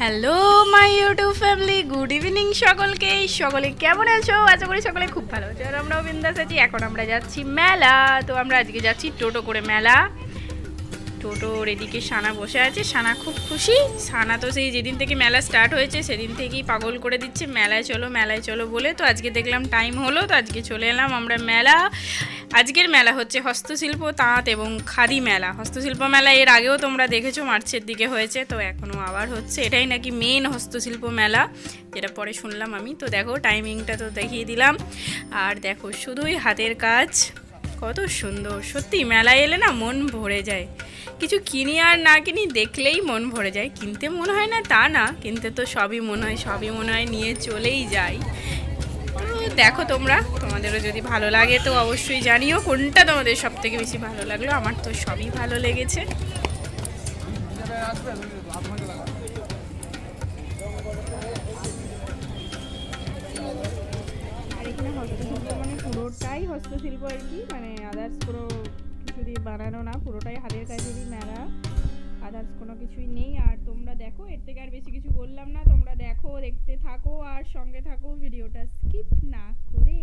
Hello my YouTube family, good evening সকলকে। সকলে কেমন আছো? আশা করি সকলে খুব ভালো আছো। আর আমরাও বিন্দাস আছি। এখন আমরা যাচ্ছি মেলা। তো আমরা আজকে যাচ্ছি টোটো করে মেলা। টোটোর এদিকে সানা বসে আছে। সানা খুব খুশি। সানা তো সেই যেদিন থেকে মেলা স্টার্ট হয়েছে সেদিন থেকেই পাগল করে দিচ্ছে মেলায় চলো বলে। তো আজকে দেখলাম টাইম হলো, তো আজকে চলে এলাম আমরা মেলা। আজকের মেলা হচ্ছে হস্তশিল্প, তাঁত এবং খাদি মেলা। হস্তশিল্প মেলা এর আগেও তোমরা দেখেছো, মার্চের দিকে হয়েছে, তো এখনও আবার হচ্ছে। এটাই নাকি মেন হস্তশিল্প মেলা, যেটা পরে শুনলাম আমি। তো দেখো টাইমিংটা তো দেখিয়ে দিলাম। আর দেখো শুধুই হাতের কাজ, কত সুন্দর। সত্যি মেলায় এলে না মন ভরে যায়। কিছু কিনি আর না কিনি, দেখলেই মন ভরে যায়। কিনতে মনে হয় না তা না, কিনতে তো সবই মনে হয় নিয়ে চলেই যাই। দেখো তোমরা, তোমাদেরও যদি ভালো লাগে তো অবশ্যই জানিও কোনটা তোমাদের সব থেকে বেশি ভালো লাগলো। আমার তো সবই ভালো লেগেছে। আর এখানে হস্তশিল্প মানে পুরোটাই হস্তশিল্প আর কি, মানে আদার্স কোনো কিছু দিয়ে বানানো না, পুরোটাই হাতের কাজেরই মেলা, আদার্স কোনো কিছুই নেই। আর তোমরা দেখো, এর থেকে আর বেশি কিছু বললাম না। তোমরা দেখো, দেখতে থাকো আর সঙ্গে থাকো, ভিডিওটা স্কিপ না করে।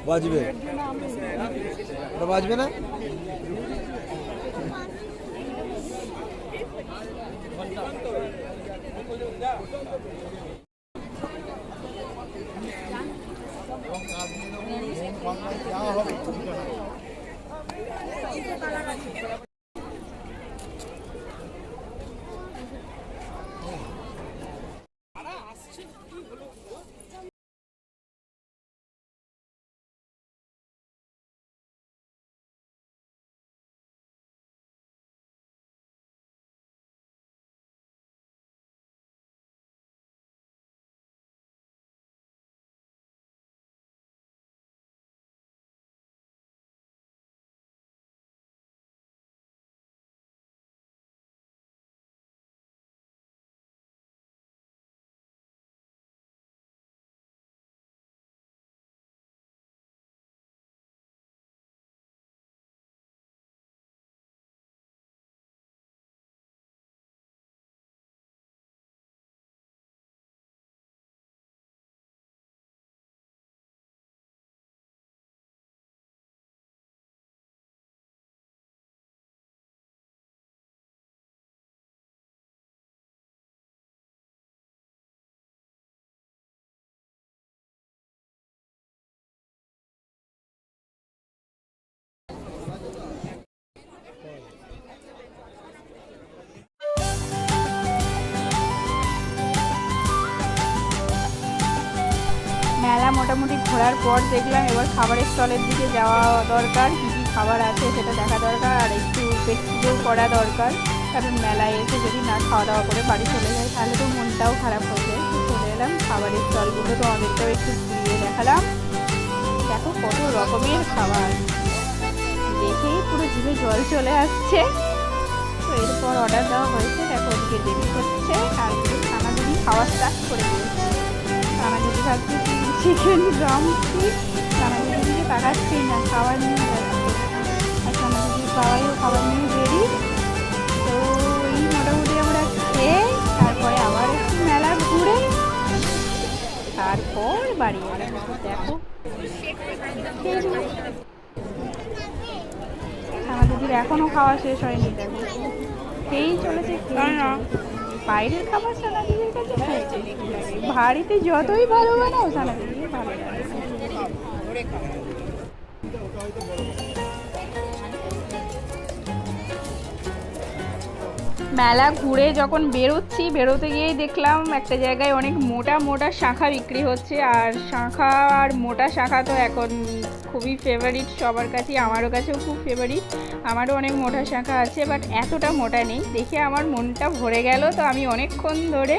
বাজবে, ওটা বাজবে না? মেলা মোটামুটি ঘোরার পর দেখলাম এবার খাবারের স্টলের দিকে যাওয়া দরকার, কী কী খাবার আছে সেটা দেখা দরকার, আর একটু পেটপুজোও করা দরকার। কারণ মেলায় এসে যদি না খাওয়া দাওয়া করে বাড়ি চলে যায় তাহলে তো মনটাও খারাপ হয়ে যায়। তো চলে এলাম খাবারের স্টলগুলো, তো আমাদেরটাও একটু ঘুরিয়ে দেখালাম। দেখো কত রকমের খাবার, দেখেই পুরো জিভে জল চলে আসছে। তো এরপর অর্ডার দেওয়া হয়েছে, দেখো ওদিকে দেরি হচ্ছে, আর খানা যদি খাওয়া স্টার্ট করে দিয়েছে। খানা যদি ভাবছি চিকেন ড্রাম স্টিক, খানা যদি তাকাচ্ছি না, খাবার নিয়ে যাচ্ছে। আর খানা যদি পাওয়াইও খাবার নিয়ে বেরি। তো এই মোটামুটি আমরা খেয়ে তারপরে আবার একটু মেলা ঘুরে তারপর বাড়ি এলাম। দেখো আমাদের এখনো খাওয়া শেষ হয়নি, দেখো খেয়েই চলেছে। বাইরের খাবার সানা দিদির কাছে বাড়িতে যতই ভালো বানাও সানা দিদি ভালো লাগে। মেলা ঘুরে যখন বেরোতে গিয়েই দেখলাম একটা জায়গায় অনেক মোটা মোটা শাঁখা বিক্রি হচ্ছে। আর শাঁখা আর মোটা শাঁখা তো এখন খুবই ফেভারিট সবার কাছেই, আমারও কাছেও খুব ফেভারিট। আমারও অনেক মোটা শাঁখা আছে, বাট এতটা মোটা নেই। দেখে আমার মনটা ভরে গেল, তো আমি অনেকক্ষণ ধরে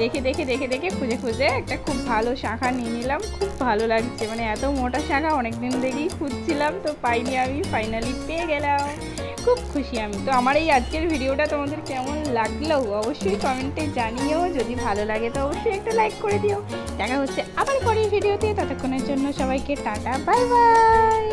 দেখে খুঁজে একটা খুব ভালো শাঁখা নিয়ে নিলাম। খুব ভালো লাগছে, মানে এত মোটা শাঁখা অনেকদিন থেকেই খুঁজছিলাম, তো পাইনি, আমি ফাইনালি পেয়ে গেলাম। খুব খুশি আমি। তো আমার এই আজকের ভিডিওটা তোমাদের কেমন লাগলো অবশ্যই কমেন্টে জানিও। যদি ভালো লাগে তো অবশ্যই একটা লাইক করে দিও। দেখা হচ্ছে আবার পরের ভিডিওতে, ততক্ষণের জন্য সবাইকে টাটা, বাই বাই।